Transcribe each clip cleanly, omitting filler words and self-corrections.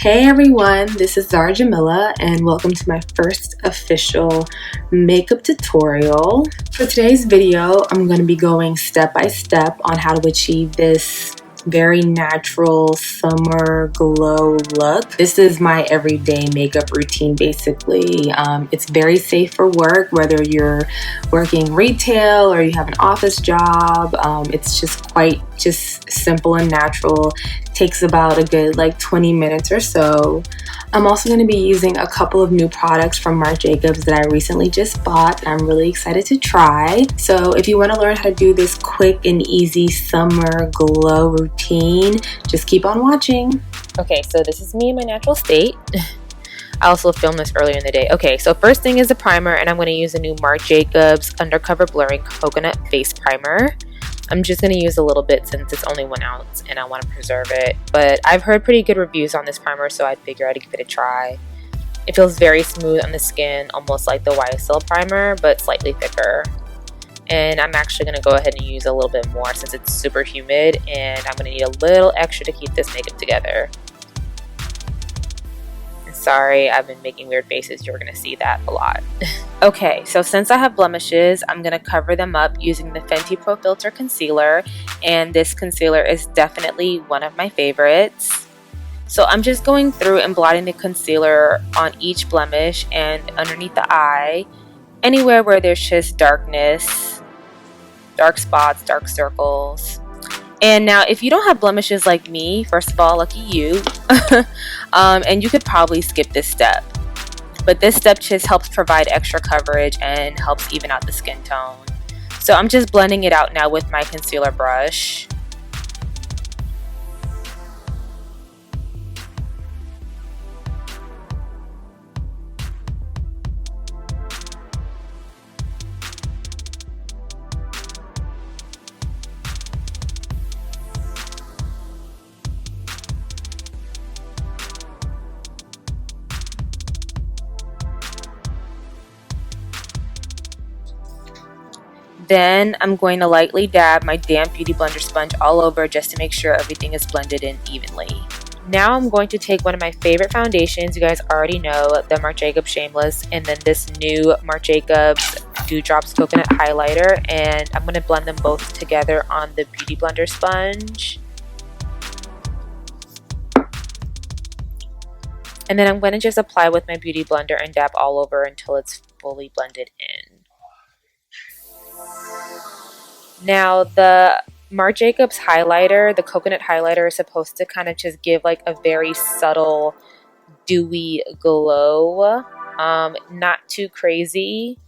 Hey everyone, this is Zara Jamila and welcome to my first official makeup tutorial. For today's video, I'm going to be going step by step on how to achieve this very natural summer glow look. This is my everyday makeup routine basically. It's very safe for work, whether you're working retail or you have an office job. It's just quite simple and natural. Takes about a good 20 minutes or so. I'm also going to be using a couple of new products from Marc Jacobs that I recently just bought. I'm really excited to try. So if you want to learn how to do this quick and easy summer glow routine, just keep on watching. Okay, so this is me in my natural state. I also filmed this earlier in the day. Okay, so first thing is the primer, and I'm going to use a new Marc Jacobs Undercover Blurring Coconut Face Primer. I'm just going to use a little bit since it's only 1 ounce and I want to preserve it. But I've heard pretty good reviews on this primer, so I figured I'd give it a try. It feels very smooth on the skin, almost like the YSL primer, but slightly thicker. And I'm actually going to go ahead and use a little bit more since it's super humid, and I'm going to need a little extra to keep this makeup together. Sorry, I've been making weird faces. You're going to see that a lot. Okay, so since I have blemishes, I'm going to cover them up using the Fenty Pro Filter Concealer. And this concealer is definitely one of my favorites. So I'm just going through and blotting the concealer on each blemish and underneath the eye. Anywhere where there's just darkness, dark spots, dark circles. And now, if you don't have blemishes like me, first of all, lucky you, and you could probably skip this step. But this step just helps provide extra coverage and helps even out the skin tone. So I'm just blending it out now with my concealer brush. Then I'm going to lightly dab my damp Beauty Blender sponge all over just to make sure everything is blended in evenly. Now I'm going to take one of my favorite foundations. You guys already know, the Marc Jacobs Shameless, and then this new Marc Jacobs Dewdrops Coconut Highlighter, and I'm going to blend them both together on the Beauty Blender sponge. And then I'm going to just apply with my Beauty Blender and dab all over until it's fully blended in. Now, the Marc Jacobs highlighter, the coconut highlighter, is supposed to kind of just give like a very subtle, dewy glow. Not too crazy,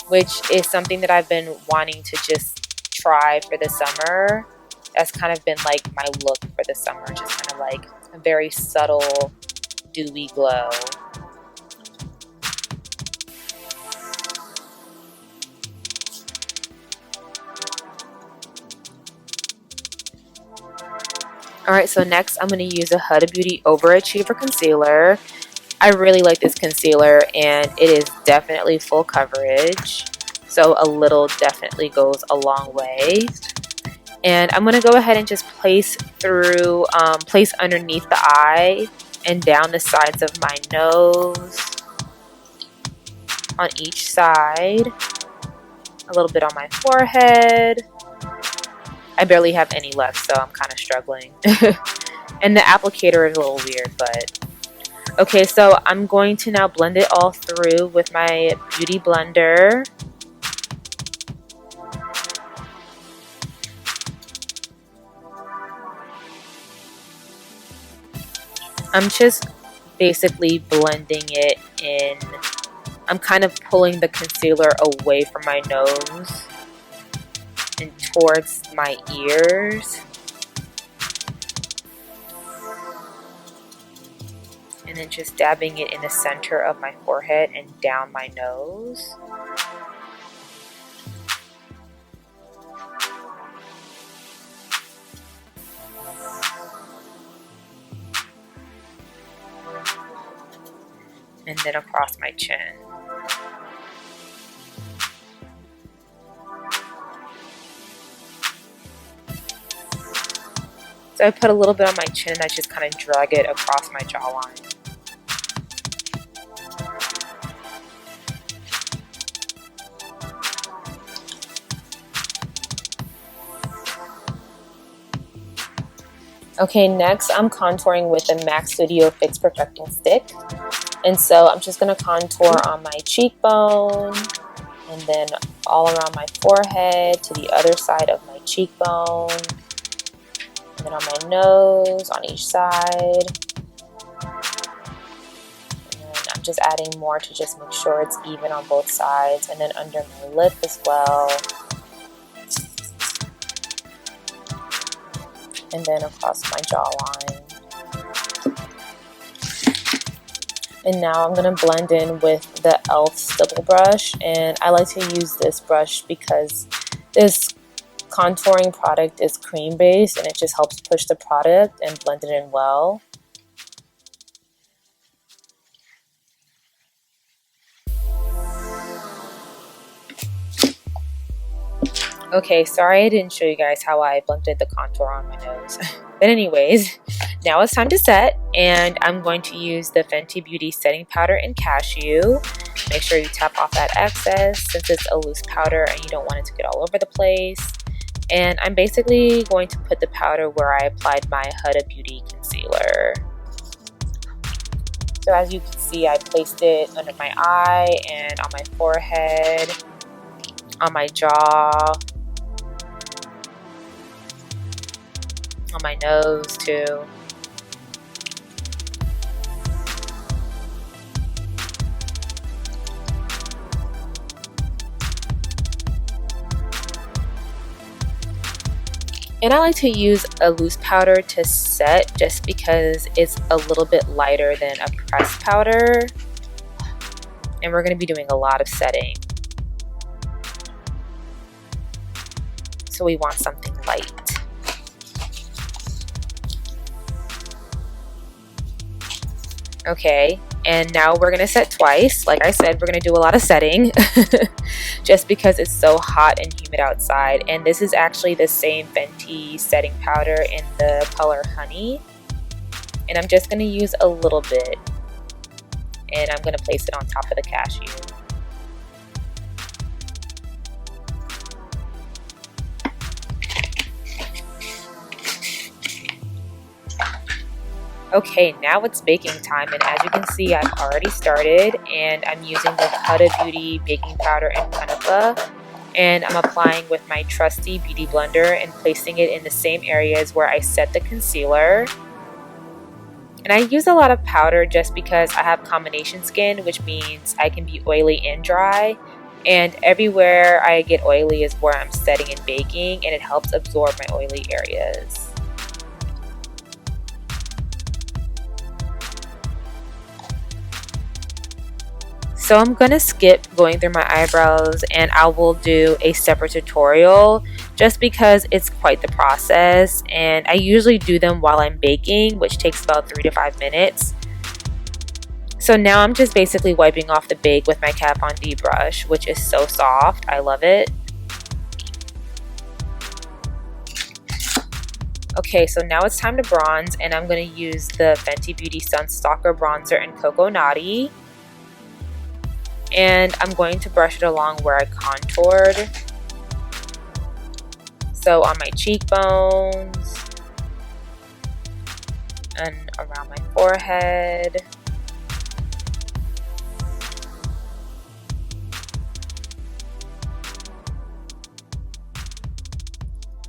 which is something that I've been wanting to just try for the summer. That's kind of been like my look for the summer, just kind of like a very subtle, dewy glow. Alright, so next I'm going to use a Huda Beauty Overachiever Concealer. I really like this concealer and it is definitely full coverage. So a little definitely goes a long way. And I'm going to go ahead and just place underneath the eye and down the sides of my nose. On each side. A little bit on my forehead. I barely have any left, so I'm kind of struggling. And the applicator is a little weird, but... Okay, so I'm going to now blend it all through with my Beauty Blender. I'm just basically blending it in. I'm kind of pulling the concealer away from my nose and towards my ears, and then just dabbing it in the center of my forehead and down my nose. And then across my chin. So I put a little bit on my chin and I just kind of drag it across my jawline. Okay, next I'm contouring with the MAC Studio Fix Perfecting Stick. And so I'm just going to contour on my cheekbone and then all around my forehead to the other side of my cheekbone. And then on my nose, on each side. And then I'm just adding more to just make sure it's even on both sides. And then under my lip as well. And then across my jawline. And now I'm going to blend in with the e.l.f. Stipple brush. And I like to use this brush because this contouring product is cream based and it just helps push the product and blend it in well. Okay, sorry I didn't show you guys how I blended the contour on my nose. But anyways, now it's time to set, and I'm going to use the Fenty Beauty setting powder in Cashew. Make sure you tap off that excess since it's a loose powder and you don't want it to get all over the place. And I'm basically going to put the powder where I applied my Huda Beauty concealer. So as you can see, I placed it under my eye and on my forehead, on my jaw, on my nose too. And I like to use a loose powder to set just because it's a little bit lighter than a pressed powder. And we're going to be doing a lot of setting. So we want something light. Okay, and now we're going to set twice. Like I said, we're going to do a lot of setting just because it's so hot and humid outside. And this is actually the same Fenty setting powder in the color Honey. And I'm just going to use a little bit. And I'm going to place it on top of the Cashew. Okay, now it's baking time, and as you can see, I've already started, and I'm using the Huda Beauty baking powder in Kunafa, and I'm applying with my trusty beauty blender and placing it in the same areas where I set the concealer. And I use a lot of powder just because I have combination skin, which means I can be oily and dry, and everywhere I get oily is where I'm setting and baking, and it helps absorb my oily areas. So I'm going to skip going through my eyebrows, and I will do a separate tutorial just because it's quite the process, and I usually do them while I'm baking, which takes about 3 to 5 minutes. So now I'm just basically wiping off the bake with my Kat Von D brush, which is so soft. I love it. Okay, so now it's time to bronze, and I'm going to use the Fenty Beauty Sunstalker Bronzer in Cocoa Naughty. And I'm going to brush it along where I contoured. So on my cheekbones and around my forehead.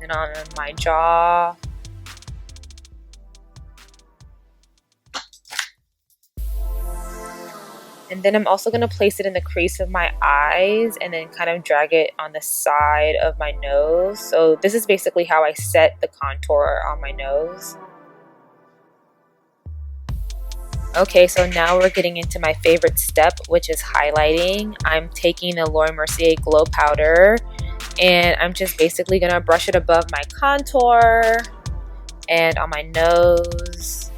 And on my jaw. And then I'm also going to place it in the crease of my eyes and then kind of drag it on the side of my nose. So this is basically how I set the contour on my nose. Okay, so now we're getting into my favorite step, which is highlighting. I'm taking the Laura Mercier Glow Powder, and I'm just basically going to brush it above my contour and on my nose,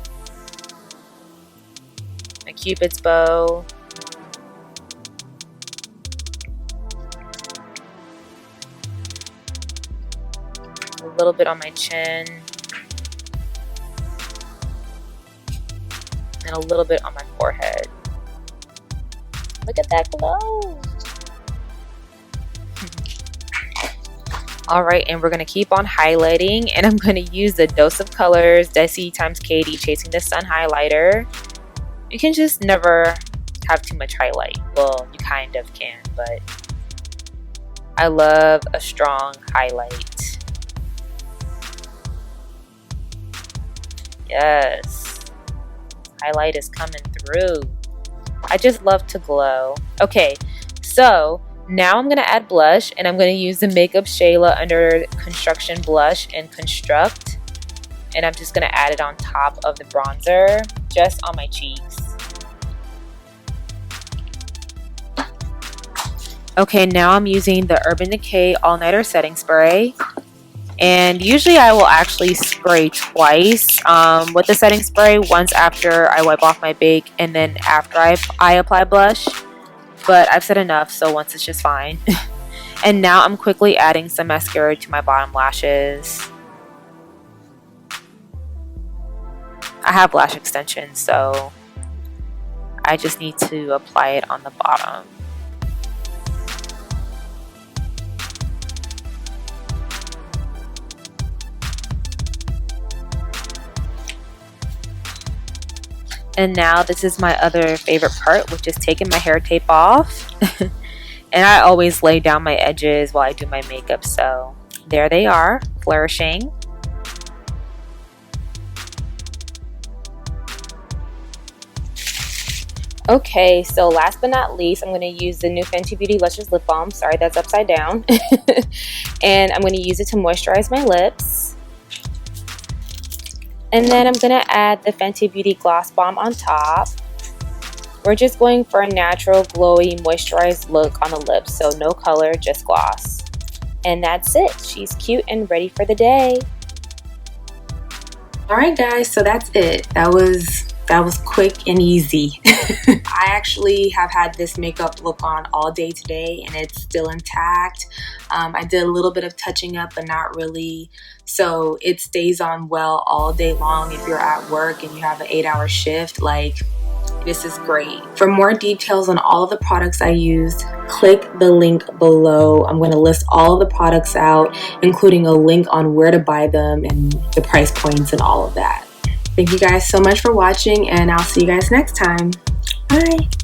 my Cupid's bow. A little bit on my chin. and a little bit on my forehead. Look at that glow. Alright, and we're going to keep on highlighting, and I'm going to use the Dose of Colors Desi x Katie Chasing the Sun highlighter. You can just never have too much highlight. Well, you kind of can, but I love a strong highlight. Yes. Highlight is coming through. I just love to glow. Okay, so now I'm going to add blush, and I'm going to use the Makeup Shayla Under Construction Blush in Construct. And I'm just going to add it on top of the bronzer, just on my cheeks. Okay, now I'm using the Urban Decay All Nighter Setting Spray. And usually I will actually spray twice with the setting spray. Once after I wipe off my bake, and then after I apply blush. But I've said enough, so once is just fine. And now I'm quickly adding some mascara to my bottom lashes. I have lash extensions, so I just need to apply it on the bottom. And now this is my other favorite part, which is taking my hair tape off. And I always lay down my edges while I do my makeup, so there they are, flourishing. Okay, so last but not least, I'm going to use the new Fenty Beauty Luscious Lip Balm. Sorry, that's upside down. And I'm going to use it to moisturize my lips. And then I'm going to add the Fenty Beauty Gloss Bomb on top. We're just going for a natural, glowy, moisturized look on the lips. So no color, just gloss. And that's it. She's cute and ready for the day. Alright guys, so that's it. That was quick and easy. I actually have had this makeup look on all day today, and it's still intact. I did a little bit of touching up, but not really. So it stays on well all day long. If you're at work and you have an 8-hour shift, like, this is great. For more details on all of the products I used, click the link below. I'm going to list all of the products out, including a link on where to buy them and the price points and all of that. Thank you guys so much for watching, and I'll see you guys next time. Bye.